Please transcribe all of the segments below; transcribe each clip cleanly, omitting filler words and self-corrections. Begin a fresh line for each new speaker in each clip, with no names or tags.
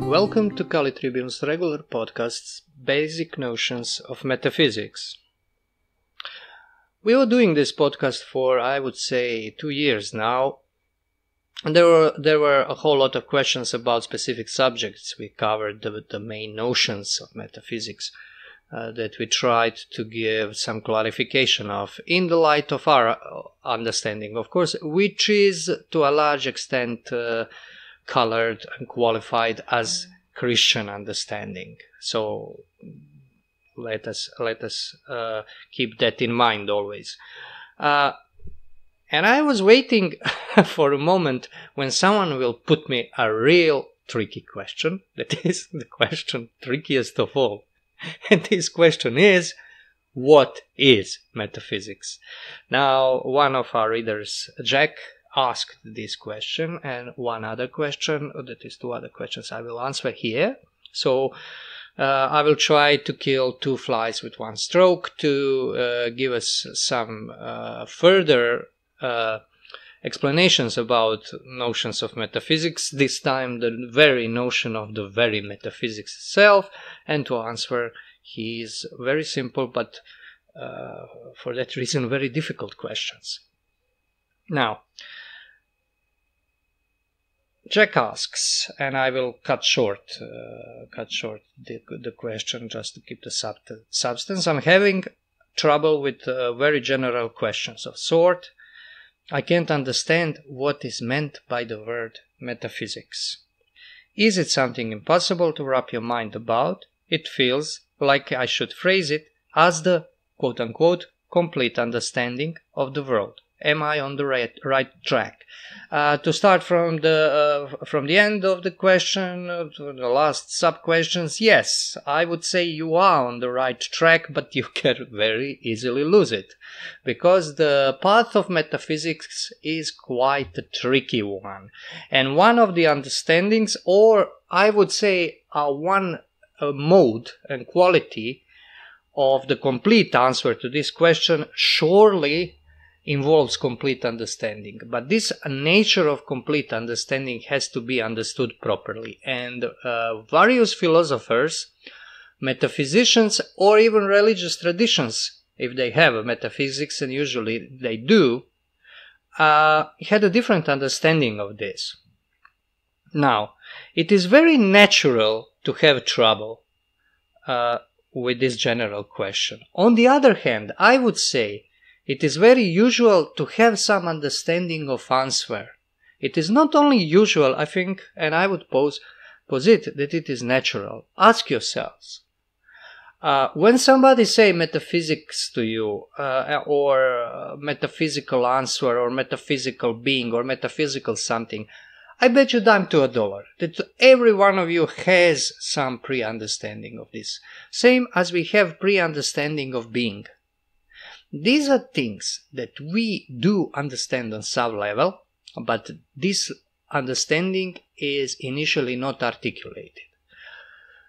Welcome to Kali Tribune's regular podcasts, Basic Notions of Metaphysics. We were doing this podcast for, I would say, 2 years now. And there were a whole lot of questions about specific subjects. We covered the main notions of metaphysics that we tried to give some clarification of in the light of our understanding, of course, which is to a large extent colored and qualified as Christian understanding. So let us keep that in mind always. And I was waiting for a moment when someone will put me a real tricky question. That is the question trickiest of all. And this question is, what is metaphysics? Now, one of our readers, Jack, asked this question, and one other question, that is two other questions I will answer here. So I will try to kill two flies with one stroke to give us some further explanations about notions of metaphysics, this time the very notion of the very metaphysics itself, and to answer his very simple but for that reason very difficult questions. Now, Jack asks, and I will cut short the question just to keep the substance. I'm having trouble with very general questions of sort. I can't understand what is meant by the word metaphysics. Is it something impossible to wrap your mind about? It feels like I should phrase it as the quote-unquote complete understanding of the world. Am I on the right track? To start from the end of the question, to the last sub-questions, yes, I would say you are on the right track, but you can very easily lose it. Because the path of metaphysics is quite a tricky one. And one of the understandings, or I would say one mode and quality of the complete answer to this question surely involves complete understanding. But this nature of complete understanding has to be understood properly. And various philosophers, metaphysicians, or even religious traditions, if they have a metaphysics, and usually they do, had a different understanding of this. Now, it is very natural to have trouble with this general question. On the other hand, I would say it is very usual to have some understanding of answer. It is not only usual, I think, and I would posit that it is natural. Ask yourselves, when somebody say metaphysics to you, or metaphysical answer, or metaphysical being, or metaphysical something, I bet you dime to $1 that every one of you has some pre-understanding of this. Same as we have pre-understanding of being. These are things that we do understand on some level, but this understanding is initially not articulated.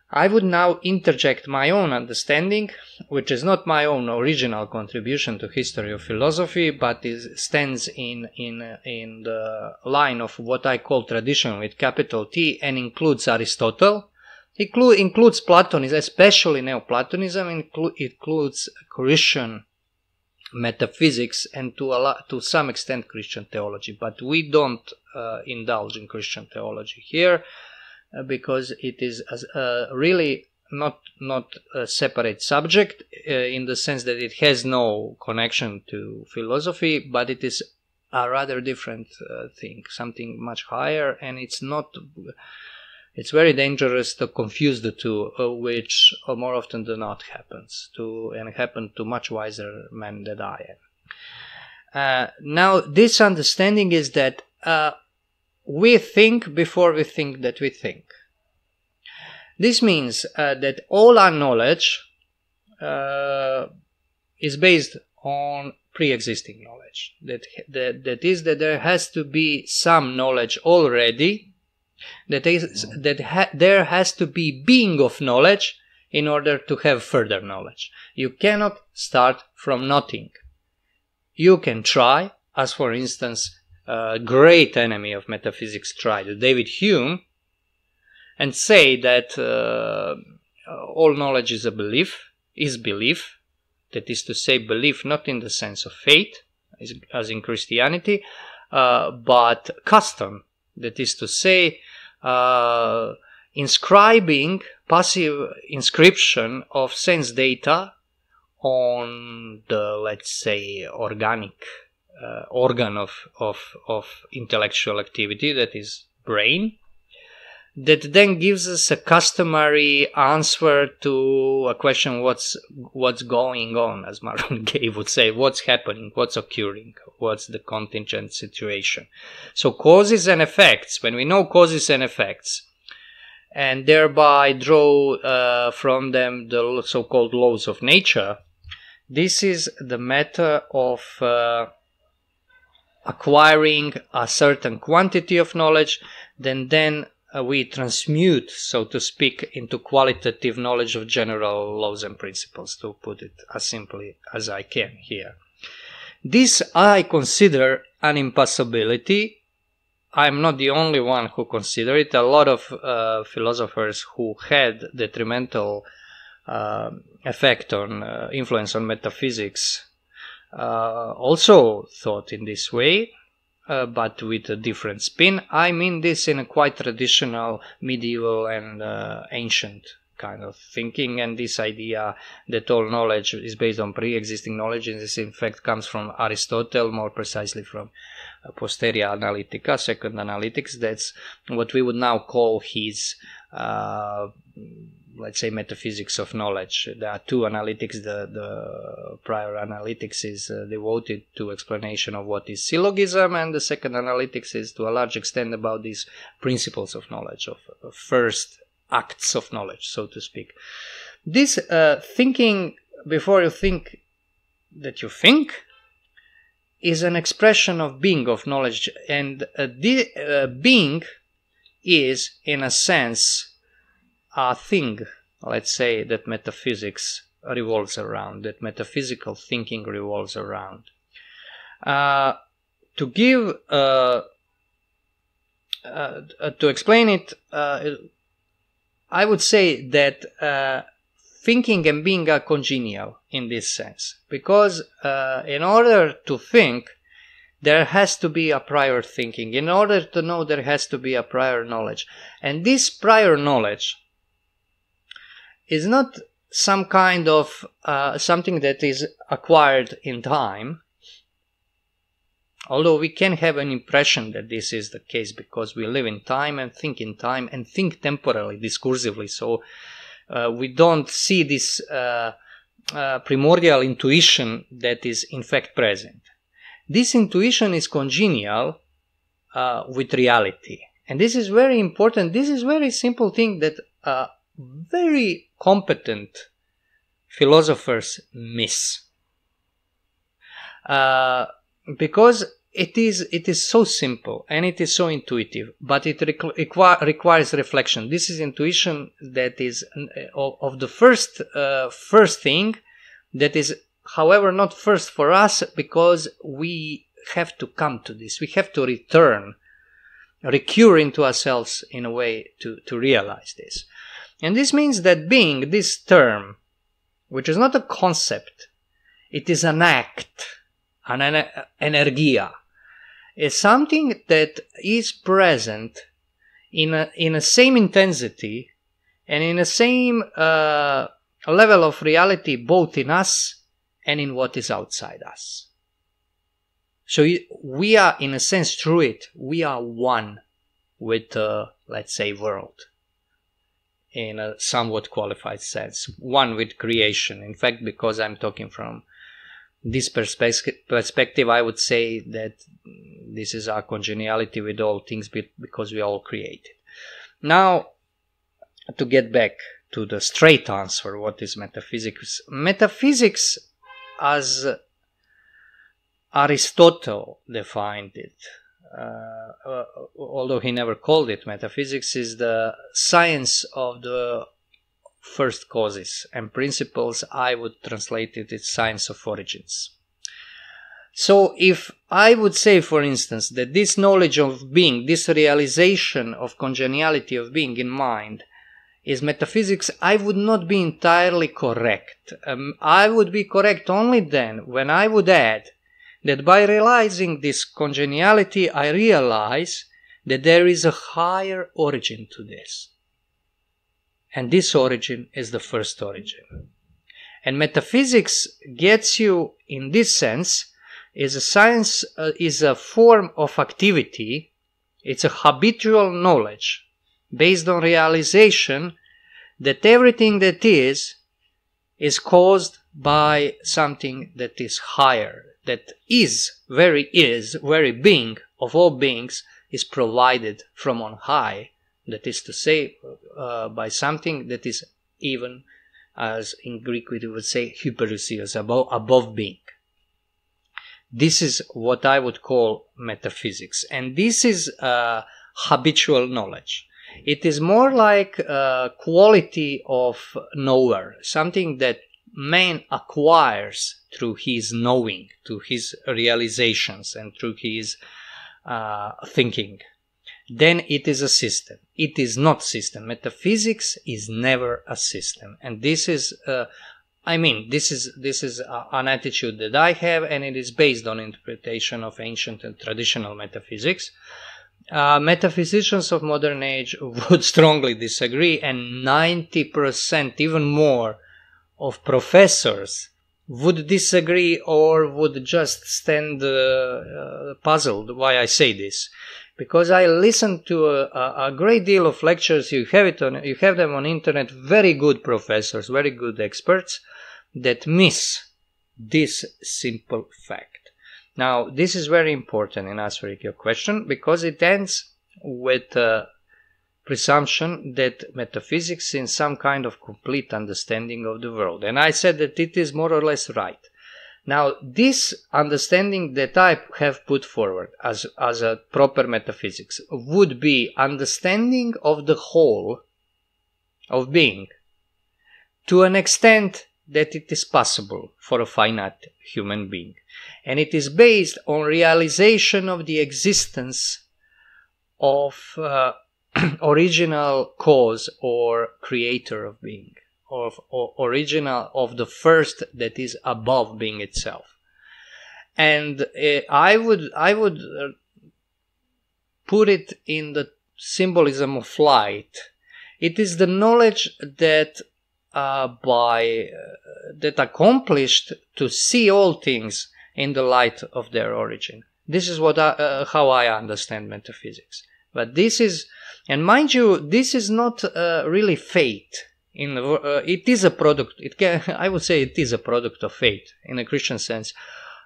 I would now interject my own understanding, which is not my own original contribution to history of philosophy, but stands in the line of what I call tradition with capital T, and includes Aristotle. It includes Platonism, especially Neoplatonism, includes Christian metaphysics, and to some extent Christian theology. But we don't indulge in Christian theology here, because it is really not a separate subject in the sense that it has no connection to philosophy, but it is a rather different thing, something much higher, and it's very dangerous to confuse the two, which more often than not happens and happen to much wiser men than I am. Now, this understanding is that we think before we think that we think. This means that all our knowledge is based on pre-existing knowledge. That is, that there has to be some knowledge already. There has to be being of knowledge in order to have further knowledge. You cannot start from nothing. You can try, as for instance, a great enemy of metaphysics tried, David Hume, and say that all knowledge is a belief, that is to say, belief not in the sense of faith, as in Christianity, but custom, that is to say, inscribing, passive inscription of sense data on the, let's say, organic organ of intellectual activity, that is brain, that then gives us a customary answer to a question: what's going on, as Marvin Gaye would say, what's happening, what's occurring, what's the contingent situation. So causes and effects, when we know causes and effects, and thereby draw from them the so-called laws of nature, this is the matter of acquiring a certain quantity of knowledge, then we transmute, so to speak, into qualitative knowledge of general laws and principles, to put it as simply as I can here. This I consider an impossibility. I'm not the only one who consider it. A lot of philosophers who had detrimental effect on influence on metaphysics also thought in this way, but with a different spin. I mean this in a quite traditional, medieval and ancient kind of thinking, and this idea that all knowledge is based on pre-existing knowledge, and this in fact comes from Aristotle, more precisely from Posteria Analytica, second analytics. That's what we would now call his let's say metaphysics of knowledge. There are two analytics. The prior analytics is devoted to explanation of what is syllogism, and the second analytics is to a large extent about these principles of knowledge, of first acts of knowledge, so to speak. This thinking before you think that you think is an expression of being, of knowledge, and being is, in a sense, a thing, let's say, that metaphysics revolves around, that metaphysical thinking revolves around. To give, to explain it, I would say that thinking and being are congenial in this sense, because in order to think, there has to be a prior thinking. In order to know, there has to be a prior knowledge. And this prior knowledge is not some kind of something that is acquired in time, although we can have an impression that this is the case because we live in time and think temporally, discursively. So we don't see this primordial intuition that is in fact present. This intuition is congenial with reality. And this is very important. This is very simple thing that very competent philosophers miss. Because it is so simple and it is so intuitive, but it requires reflection. This is intuition that is of the first thing that is, however, not first for us, because we have to come to this. We have to recur into ourselves in a way to realize this. And this means that being, this term, which is not a concept, it is an act, an energia, is something that is present in a same intensity and in the same level of reality, both in us and in what is outside us. So we are, in a sense, through it, we are one with, let's say, world, in a somewhat qualified sense, one with creation. In fact, because I'm talking from this perspective, I would say that this is our congeniality with all things, because we are all created. Now, to get back to the straight answer, what is metaphysics? Metaphysics, as Aristotle defined it, although he never called it metaphysics, is the science of the first causes and principles. I would translate it as science of origins. So if I would say, for instance, that this knowledge of being, this realization of congeniality of being in mind is metaphysics, I would not be entirely correct. I would be correct only then when I would add that by realizing this congeniality, I realize that there is a higher origin to this. And this origin is the first origin. And metaphysics gets you, in this sense, is a science, is a form of activity. It's a habitual knowledge based on realization that everything that is caused by something that is higher, that very being of all beings is provided from on high, that is to say, by something that is even, as in Greek we would say, hyperousios, above being. This is what I would call metaphysics, and this is habitual knowledge. It is more like a quality of knower, something that man acquires through his knowing, through his realizations, and through his thinking. Then it is a system. It is not system. Metaphysics is never a system, and this is this is an attitude that I have, and it is based on interpretation of ancient and traditional metaphysics. Metaphysicians of modern age would strongly disagree, and 90%, even more, of professors would disagree or would just stand puzzled why I say this. Because I listen to a great deal of lectures, you have them on internet, very good professors, very good experts, that miss this simple fact. Now, this is very important in answering your question, because it ends with a presumption that metaphysics is some kind of complete understanding of the world. And I said that it is more or less right. Now, this understanding that I have put forward as a proper metaphysics would be understanding of the whole of being to an extent that it is possible for a finite human being. And it is based on realization of the existence of original cause or creator of being, of original of the first that is above being itself. And I would put it in the symbolism of light. It is the knowledge that that accomplished to see all things in the light of their origin. This is what how I understand metaphysics. But this is, and mind you, this is not really fate. It is a product. I would say it is a product of fate in a Christian sense,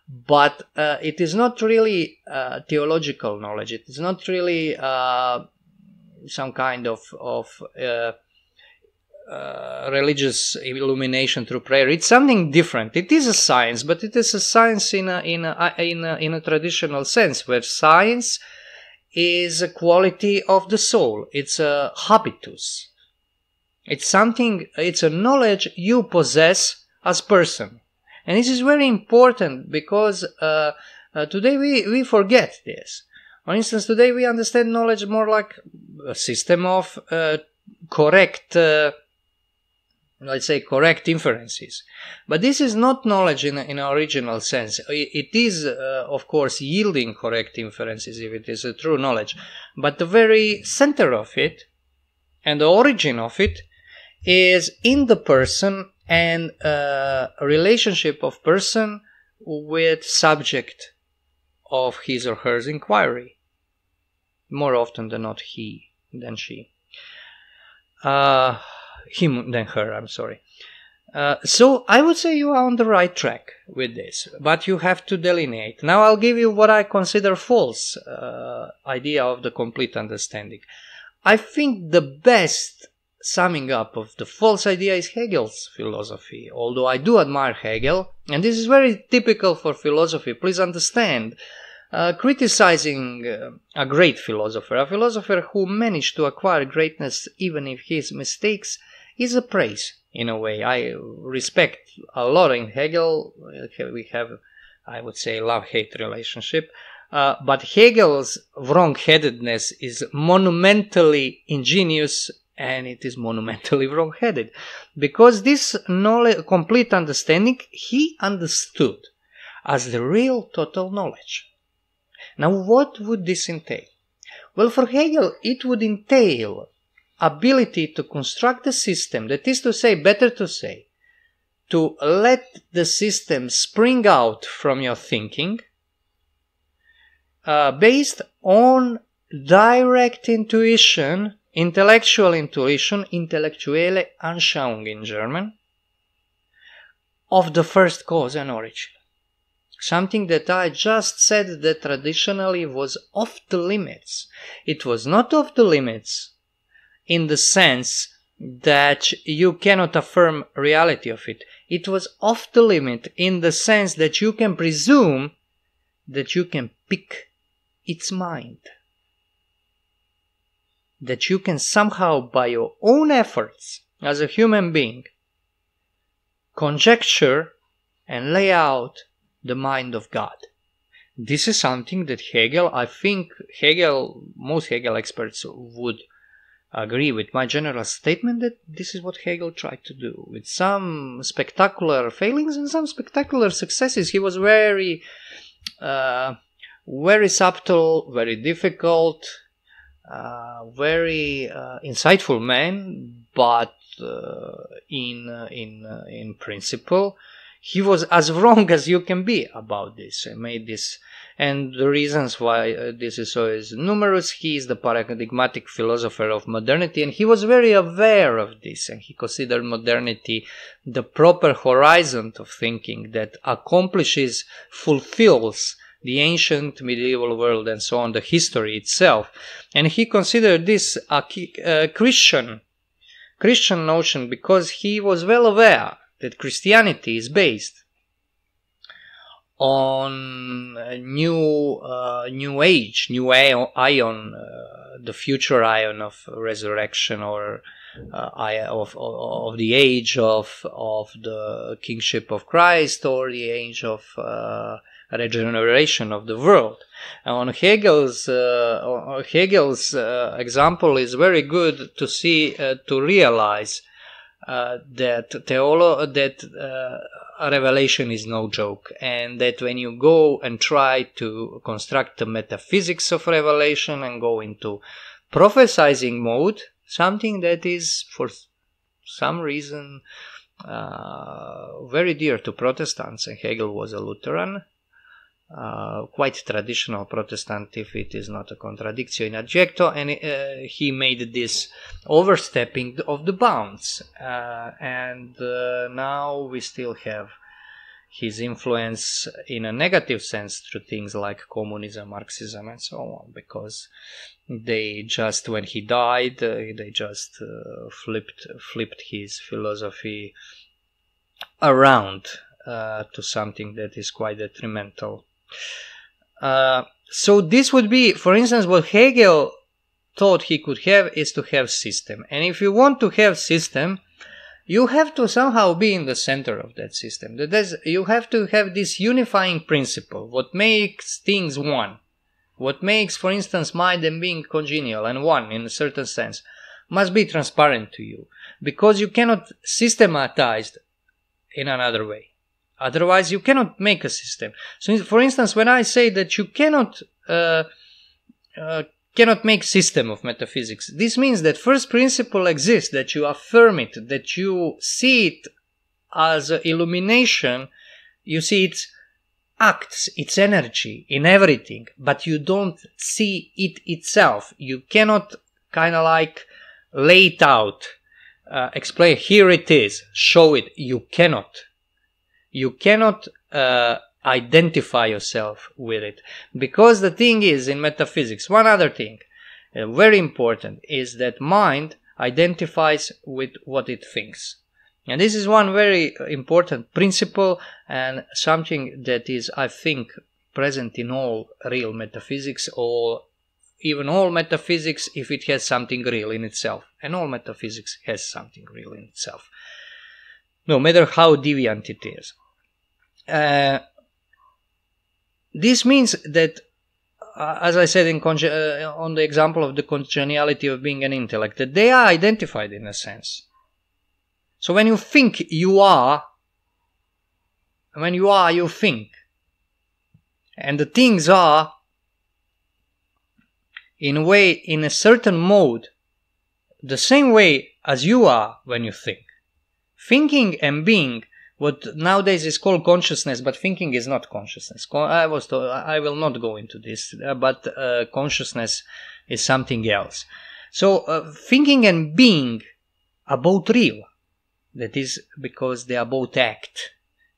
but it is not really theological knowledge. It is not really some kind of religious illumination through prayer. It's something different. It is a science, but it is a science in a traditional sense, where science is a quality of the soul. It's a habitus. It's something. It's a knowledge you possess as person, and this is very important because today we forget this. For instance, today we understand knowledge more like a system of correct. Let's say correct inferences. But this is not knowledge in an original sense. It is, of course, yielding correct inferences if it is a true knowledge. But the very center of it and the origin of it is in the person and a relationship of person with subject of his or her inquiry. More often than not he than she. Him than her, I'm sorry. So I would say you are on the right track with this, but you have to delineate. Now I'll give you what I consider false idea of the complete understanding. I think the best summing up of the false idea is Hegel's philosophy, although I do admire Hegel, and this is very typical for philosophy. Please understand, criticizing a great philosopher, a philosopher who managed to acquire greatness even if his mistakes, is a praise in a way. I respect a lot in Hegel. We have I would say, love-hate relationship. But Hegel's wrong-headedness is monumentally ingenious, and it is monumentally wrong-headed. Because this knowledge, complete understanding, he understood as the real total knowledge. Now, what would this entail? Well, for Hegel, it would entail ability to construct a system, that is to say, better to say, to let the system spring out from your thinking, based on direct intuition, intellectual intuition, intellektuelle Anschauung in German, of the first cause and origin. Something that I just said that traditionally was off the limits. It was not off the limits in the sense that you cannot affirm reality of it. It was off the limit in the sense that you can presume that you can pick its mind. That you can somehow, by your own efforts as a human being, conjecture and lay out the mind of God. This is something that Hegel, I think most Hegel experts would agree with my general statement that this is what Hegel tried to do. With some spectacular failings and some spectacular successes. He was very subtle, very difficult, very insightful man, but in principle, he was as wrong as you can be about this. I made this, and the reasons why this is so is numerous. He is the paradigmatic philosopher of modernity, and he was very aware of this, and he considered modernity the proper horizon of thinking that accomplishes, fulfills the ancient medieval world and so on, the history itself. And he considered this a Christian notion because he was well aware that Christianity is based on new age, new ion, the future ion of resurrection, or of the age of the kingship of Christ, or the age of regeneration of the world. And on Hegel's example is very good to see, to realize that revelation is no joke, and that when you go and try to construct the metaphysics of revelation and go into prophesizing mode, something that is for some reason very dear to Protestants, and Hegel was a Lutheran, quite traditional Protestant, if it is not a contradictio in adjecto, and he made this overstepping of the bounds, and now we still have his influence in a negative sense through things like communism, Marxism, and so on, because they just, when he died, they just flipped his philosophy around to something that is quite detrimental. So this would be, for instance, what Hegel thought he could have is to have system. And if you want to have system, you have to somehow be in the center of that system. That is, you have to have this unifying principle, what makes things one. What makes, for instance, mind and being congenial and one in a certain sense, must be transparent to you. Because you cannot systematize in another way. Otherwise, you cannot make a system. So, for instance, when I say that you cannot make system of metaphysics, this means that first principle exists, that you affirm it, that you see it as illumination, you see its acts, its energy in everything, but you don't see it itself. You cannot kind of like lay it out, explain, here it is, show it. You cannot. You cannot identify yourself with it. Because the thing is, in metaphysics, one other thing, very important, is that mind identifies with what it thinks. And this is one very important principle, and something that is, I think, present in all real metaphysics, or even all metaphysics, if it has something real in itself. And all metaphysics has something real in itself, no matter how deviant it is. this means that, as I said on the example of the congeniality of being an intellect, that they are identified in a sense. So when you think, you are. When you are, you think. And the things are, in a certain mode, the same way as you are when you think. Thinking and being, what nowadays is called consciousness, but thinking is not consciousness. I will not go into this, but consciousness is something else. So thinking and being are both real. That is because they are both act.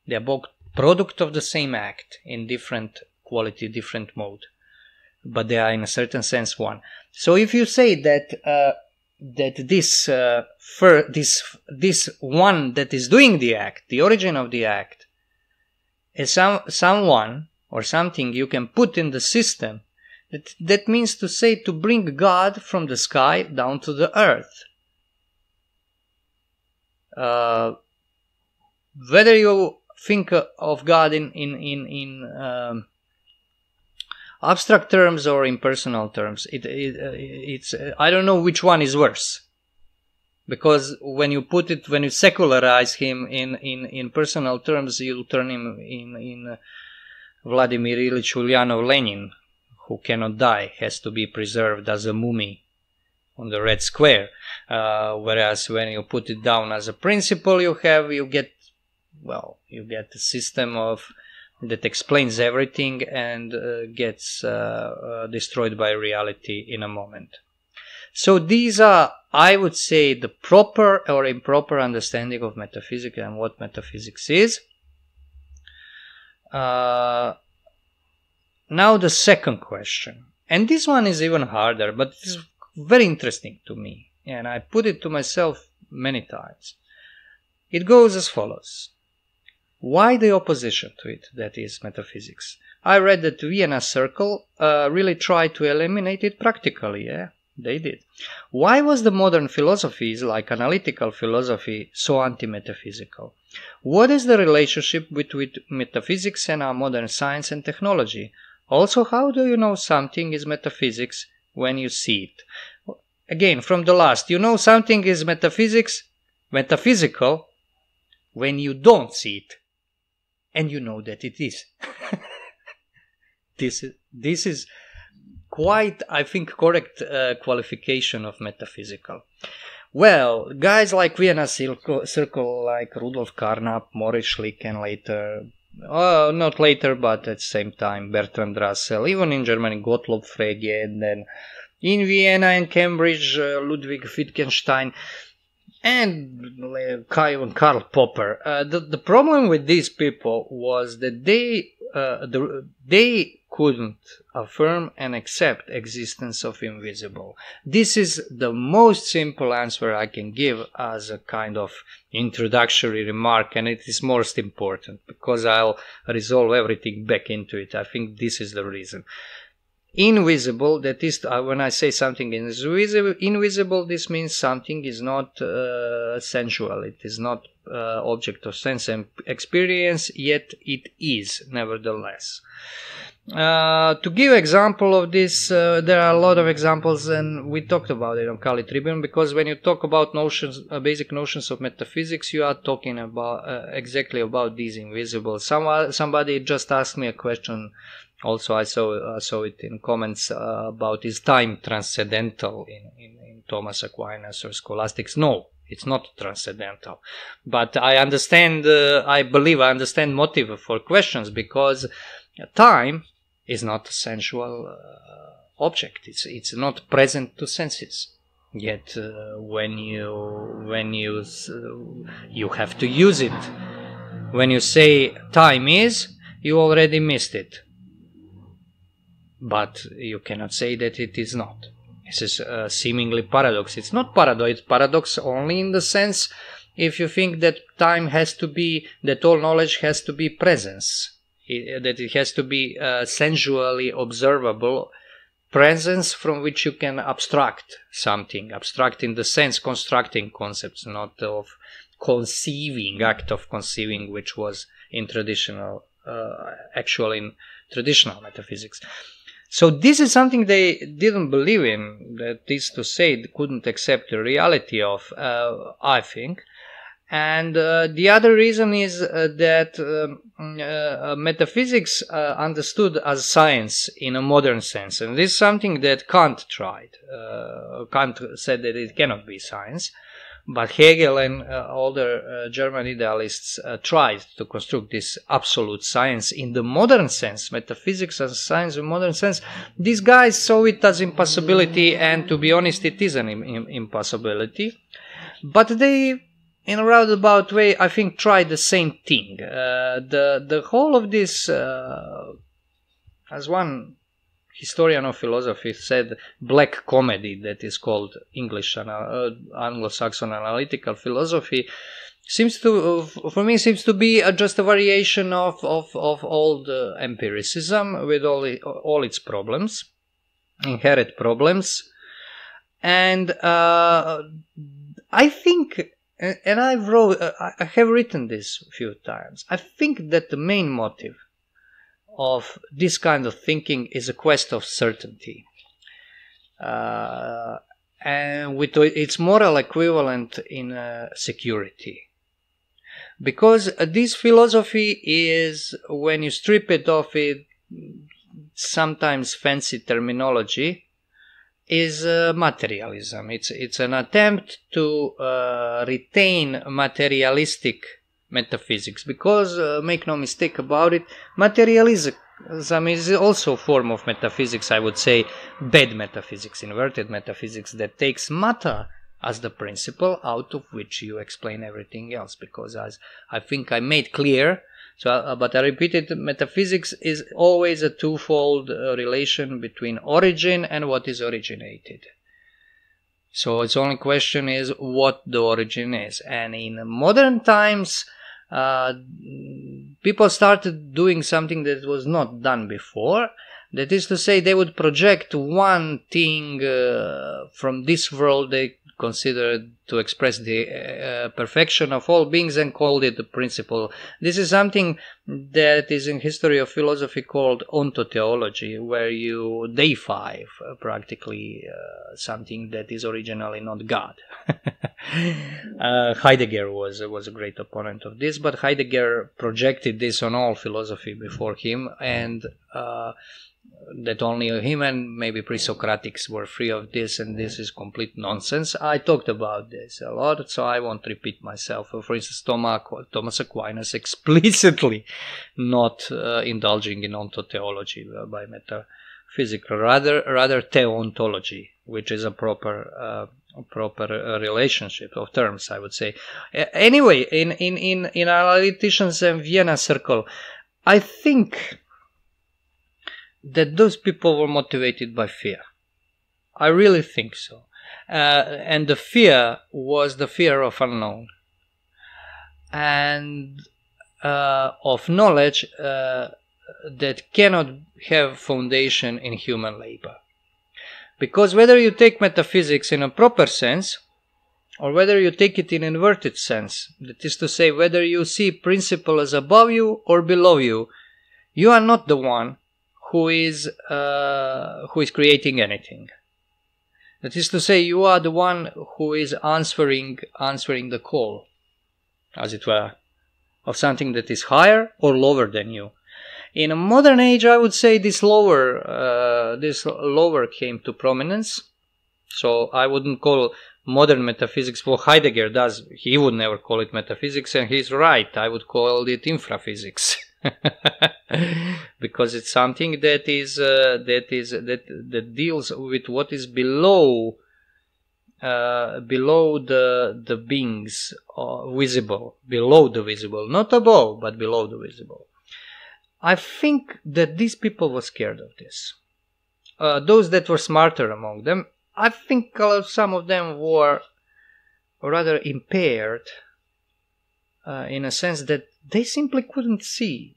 They are both product of the same act in different quality, different mode. But they are in a certain sense one. So if you say that this one that is doing the act, the origin of the act, is someone or something you can put in the system, that means to say to bring God from the sky down to the earth. Whether you think of God in abstract terms or in personal terms, it's I don't know which one is worse, because when you secularize him in personal terms, you'll turn him in Vladimir Ilyich Ulyanov Lenin, who cannot die, has to be preserved as a mummy on the Red Square. Whereas when you put it down as a principle, you get a system that explains everything and gets destroyed by reality in a moment. So these are, I would say, the proper or improper understanding of metaphysics and what metaphysics is. Now the second question, and this one is even harder, but it's very interesting to me, and I put it to myself many times. It goes as follows. Why the opposition to it, that is metaphysics? I read that Vienna Circle really tried to eliminate it practically, yeah? They did. Why was the modern philosophies, like analytical philosophy, so anti-metaphysical? What is the relationship between metaphysics and our modern science and technology? Also, how do you know something is metaphysics when you see it? Again, from the last, you know something is metaphysical when you don't see it. And you know that it is. This is quite, I think, correct qualification of metaphysical. Well, guys like Vienna Circle, like Rudolf Carnap, Maurice Schlick, and later, not later, but at the same time, Bertrand Russell, even in Germany, Gottlob Frege, and then in Vienna and Cambridge, Ludwig Wittgenstein, and Karl Popper. The problem with these people was that they couldn't affirm and accept existence of invisible. This is the most simple answer I can give as a kind of introductory remark, and it is most important because I'll resolve everything back into it. I think this is the reason. Invisible, that is, when I say something is invisible, this means something is not sensual, it is not object of sense and experience, yet it is, nevertheless. To give example of this, there are a lot of examples, and we talked about it on Kali Tribune, because when you talk about notions, basic notions of metaphysics, you are talking about exactly about these invisible. Somebody just asked me a question. Also, I saw it in comments about is time transcendental in Thomas Aquinas or scholastics? No, it's not transcendental. But I understand, I believe I understand motive for questions, because time is not a sensual object. It's not present to senses. Yet when you have to use it. When you say time is, you already missed it. But you cannot say that it is not. This is seemingly paradox. It's not paradox. It's paradox only in the sense if you think that time has to be, that all knowledge has to be presence, that it has to be sensually observable, presence from which you can abstract something, abstract in the sense constructing concepts, not of conceiving, act of conceiving, which was in traditional, actually in traditional metaphysics. So this is something they didn't believe in, that is to say, they couldn't accept the reality of, I think. And the other reason is that metaphysics understood as science in a modern sense, and this is something that Kant tried. Kant said that it cannot be science, but Hegel and other German idealists tried to construct this absolute science in the modern sense, metaphysics as science in modern sense. These guys saw it as impossibility, and to be honest, it is an impossibility. But they, in a roundabout way, I think, tried the same thing. The whole of this, as one historian of philosophy said, black comedy, that is called English Anglo-Saxon analytical philosophy, seems to, for me, seems to be just a variation of old empiricism with all its problems, inherent problems, and I think, and I have written this a few times, I think that the main motive of this kind of thinking is a quest of certainty, and with its moral equivalent in security. Because this philosophy is, when you strip it of it, sometimes fancy terminology, is materialism. It's an attempt to retain materialistic metaphysics, because make no mistake about it, materialism is also a form of metaphysics, I would say, bad metaphysics, inverted metaphysics, that takes matter as the principle out of which you explain everything else. Because, as I think I made clear, but I repeated, metaphysics is always a twofold relation between origin and what is originated. So its only question is what the origin is. And in modern times, people started doing something that was not done before. That is to say, they would project one thing from this world they considered to express the perfection of all beings, and called it the principle. This is something that is in history of philosophy called ontotheology, where you deify practically something that is originally not God. Heidegger was a great opponent of this, but Heidegger projected this on all philosophy before him, and that only him and maybe pre-Socratics were free of this, and this is complete nonsense. I talked about this a lot, so I won't repeat myself. For instance, Thomas Aquinas explicitly not indulging in ontotheology by metaphysics, rather theontology, which is a proper relationship of terms, I would say. Anyway, in analyticians and Vienna circle, I think that those people were motivated by fear. I really think so. And the fear was the fear of unknown, and of knowledge that cannot have foundation in human labor. Because whether you take metaphysics in a proper sense, or whether you take it in an inverted sense, that is to say, whether you see principle as above you or below you, you are not the one who is creating anything. That is to say, you are the one who is answering the call, as it were, of something that is higher or lower than you. In a modern age, I would say this lower came to prominence. So I wouldn't call modern metaphysics what Heidegger does. He would never call it metaphysics, and he's right. I would call it infraphysics. Because it's something that deals with what is below the beings visible, below the visible, not above, but below the visible. I think that these people were scared of this. Those that were smarter among them, I think some of them were rather impaired in a sense that they simply couldn't see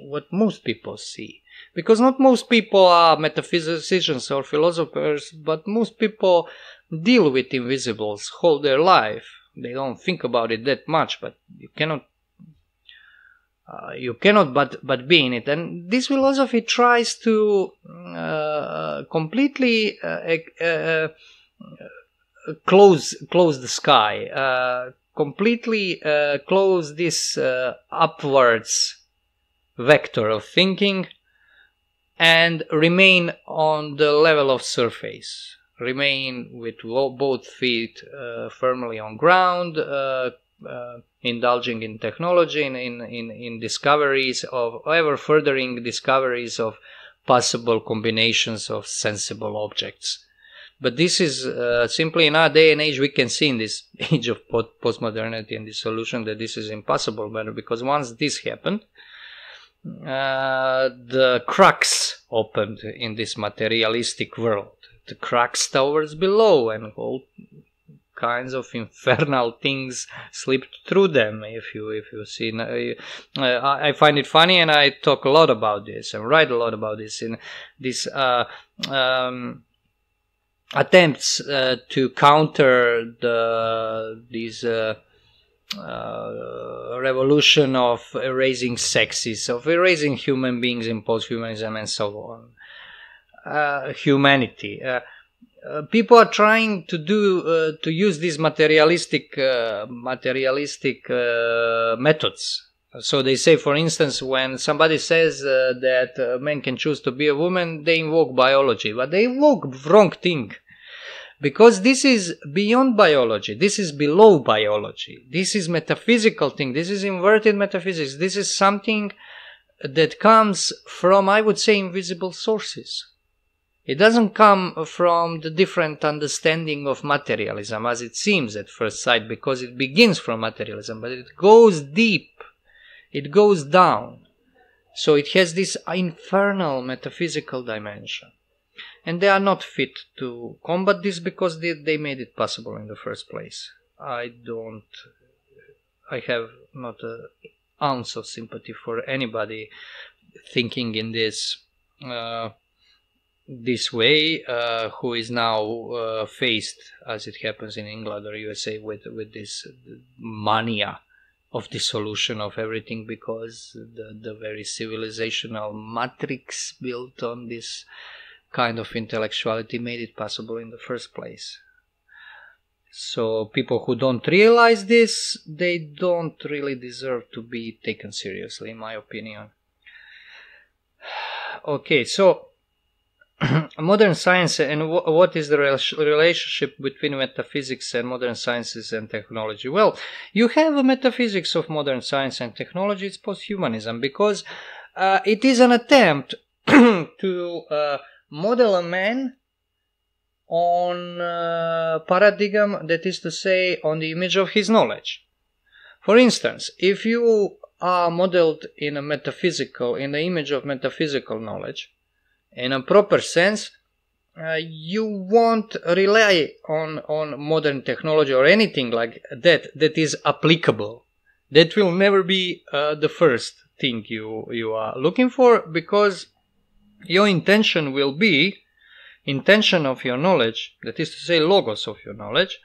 what most people see. Because not most people are metaphysicians or philosophers, but most people deal with invisibles whole their life. They don't think about it that much, but you cannot You cannot but be in it. And this philosophy tries to completely close the sky, completely close this upwards vector of thinking, and remain on the level of surface, remain with both feet firmly on ground, indulging in technology, in discoveries of ever furthering discoveries of possible combinations of sensible objects. But this is simply in our day and age, we can see in this age of postmodernity and dissolution that this is impossible, because once this happened, the cracks opened in this materialistic world, the cracks towards below, and all kinds of infernal things slipped through them. If you see, I find it funny, and I talk a lot about this and write a lot about this in this attempts to counter these revolution of erasing sexes, of erasing human beings in post-humanism and so on. Humanity. People are trying to to use these materialistic methods. So they say, for instance, when somebody says that men can choose to be a woman, they invoke biology, but they invoke wrong thing. Because this is beyond biology, this is below biology, this is metaphysical thing, this is inverted metaphysics, this is something that comes from, I would say, invisible sources. It doesn't come from the different understanding of materialism, as it seems at first sight, because it begins from materialism, but it goes deep, it goes down. So it has this infernal metaphysical dimension. And they are not fit to combat this because they made it possible in the first place. I have not an ounce of sympathy for anybody thinking in this way, who is now faced, as it happens in England or USA, with this mania of dissolution of everything, because the very civilizational matrix built on this kind of intellectuality made it possible in the first place. So people who don't realize this, they don't really deserve to be taken seriously, in my opinion. Okay, so modern science, and what is the relationship between metaphysics and modern sciences and technology? Well, you have a metaphysics of modern science and technology. It's posthumanism, because it is an attempt to model a man on paradigm, that is to say, on the image of his knowledge. For instance, if you are modeled in the image of metaphysical knowledge, in a proper sense, you won't rely on modern technology or anything like that is applicable. That will never be the first thing you are looking for, because your intention will be, intention of your knowledge, that is to say, logos of your knowledge,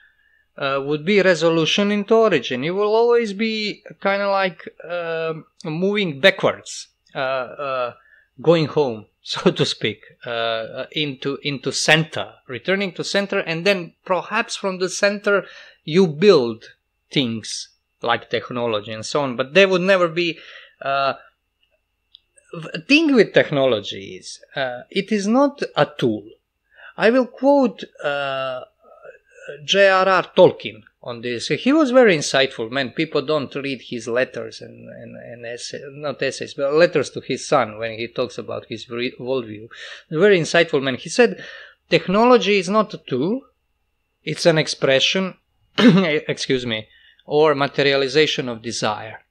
would be resolution into origin. You will always be kind of like moving backwards, going home, so to speak, into center, returning to center, and then perhaps from the center you build things like technology and so on. But there would never be thing with technology is it is not a tool. I will quote J.R.R. Tolkien on this. He was very insightful man. People don't read his letters and essays, not essays, but letters to his son when he talks about his worldview. Very insightful man. He said, technology is not a tool, it's an expression, excuse me, or materialization of desire.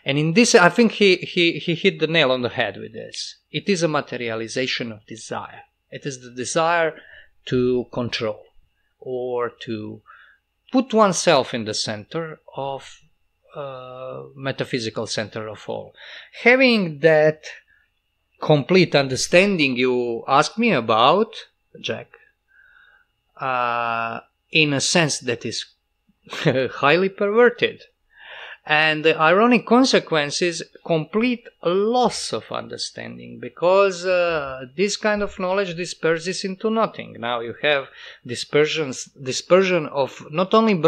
And in this, I think he hit the nail on the head with this. It is a materialization of desire. It is the desire to control, or to put oneself in the center of metaphysical center of all. Having that complete understanding you asked me about, Jack, in a sense that is highly perverted, And the ironic consequence is complete loss of understanding, because this kind of knowledge disperses into nothing. Now you have dispersion of not only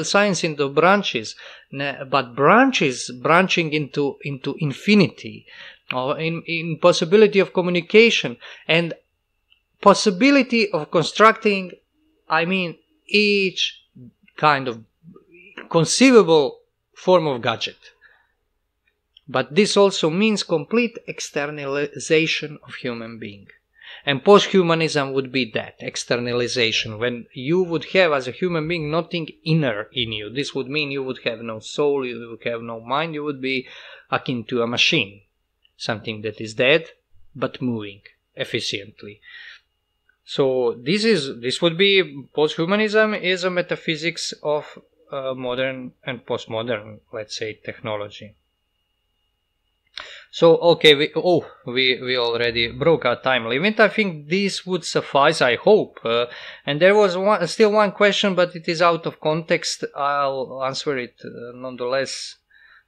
science into branches, but branches branching into infinity, or in possibility of communication and possibility of constructing, each kind of conceivable form of gadget. But this also means complete externalization of human being. And post-humanism would be that, externalization, when you would have as a human being nothing inner in you. This would mean you would have no soul, you would have no mind, you would be akin to a machine, something that is dead but moving efficiently. So this would be, post-humanism is a metaphysics of modern and postmodern, let's say, technology. So okay, we already broke our time limit. I think this would suffice, I hope. And there was still one question, but it is out of context. I'll answer it nonetheless,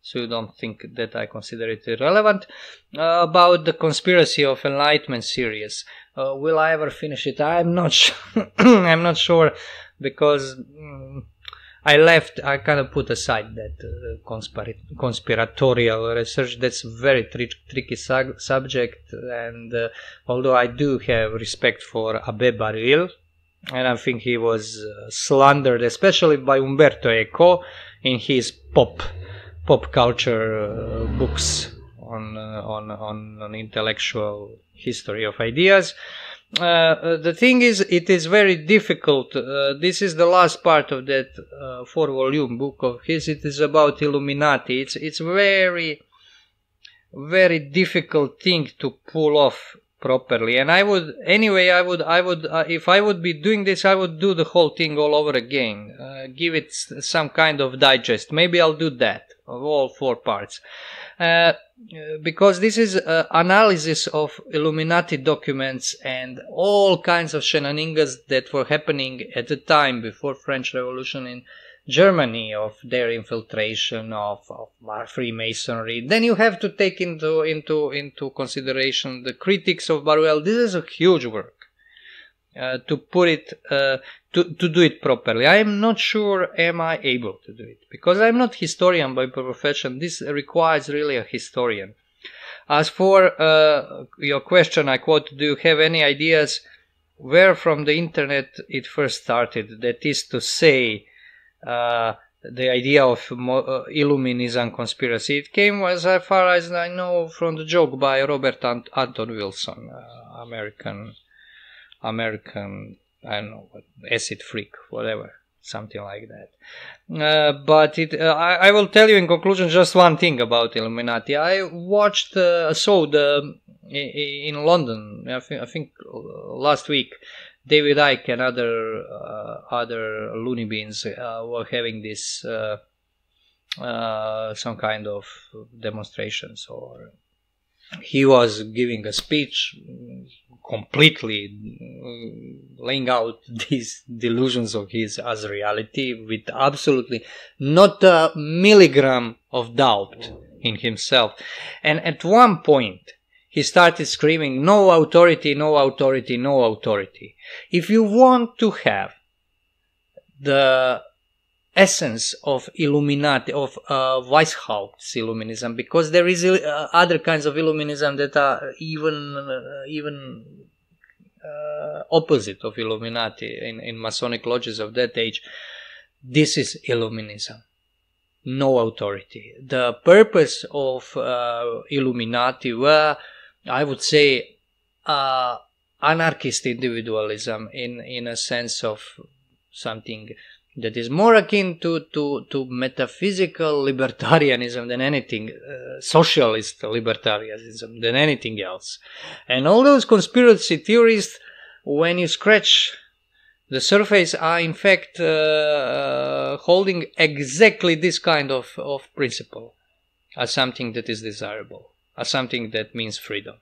so you don't think that I consider it irrelevant. About the Conspiracy of Enlightenment series. Will I ever finish it? I'm not sure. I'm not sure, because I kind of put aside that conspiratorial research. That's a very tricky subject, and although I do have respect for Abbe Baril, and I think he was slandered, especially by Umberto Eco in his pop culture books on intellectual history of ideas. The thing is, it is very difficult. This is the last part of that 4-volume book of his. It is about Illuminati. It's very, very difficult thing to pull off properly. And I would, if I would be doing this, I would do the whole thing all over again. Give it some kind of digest. Maybe I'll do that of all 4 parts. Because this is analysis of Illuminati documents and all kinds of shenanigans that were happening at the time before French Revolution in Germany, of their infiltration of Freemasonry. Then you have to take into consideration the critics of Baruel. This is a huge work to put it to do it properly. I am not sure am I able to do it, because I'm not historian by profession. This requires really a historian. As for your question, I quote, do you have any ideas where from the internet it first started? That is to say, the idea of Illuminism conspiracy. It came, as far as I know, from the joke by Robert Anton Wilson, American, I don't know, acid freak, whatever, something like that. But I will tell you in conclusion just one thing about Illuminati. I watched, in London, I think last week, David Icke and other loony beans were having this some kind of demonstrations, or he was giving a speech completely laying out these delusions of his as reality, with absolutely not a milligram of doubt in himself. And at one point he started screaming, no authority, no authority, no authority. If you want to have the essence of Illuminati, of Weishaupt Illuminism, because there is other kinds of Illuminism that are even opposite of Illuminati in Masonic lodges of that age. This is Illuminism. No authority. The purpose of Illuminati were, I would say, anarchist individualism in a sense of something that is more akin to metaphysical libertarianism than anything, socialist libertarianism than anything else. And all those conspiracy theorists, when you scratch the surface, are in fact holding exactly this kind of principle as something that is desirable, as something that means freedom.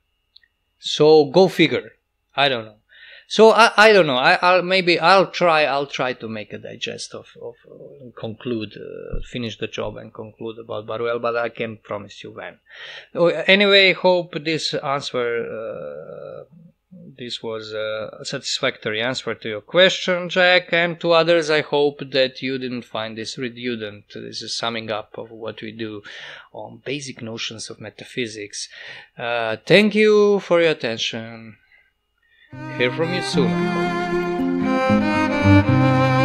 So go figure. I don't know. So I don't know. I'll try to make a digest of conclude, finish the job and conclude about Baruel, but I can't promise you when. Anyway, hope this answer. This was a satisfactory answer to your question, Jack, and to others. I hope that you didn't find this redundant. This is summing up of what we do on basic notions of metaphysics. Thank you for your attention. Hear from you soon, I hope.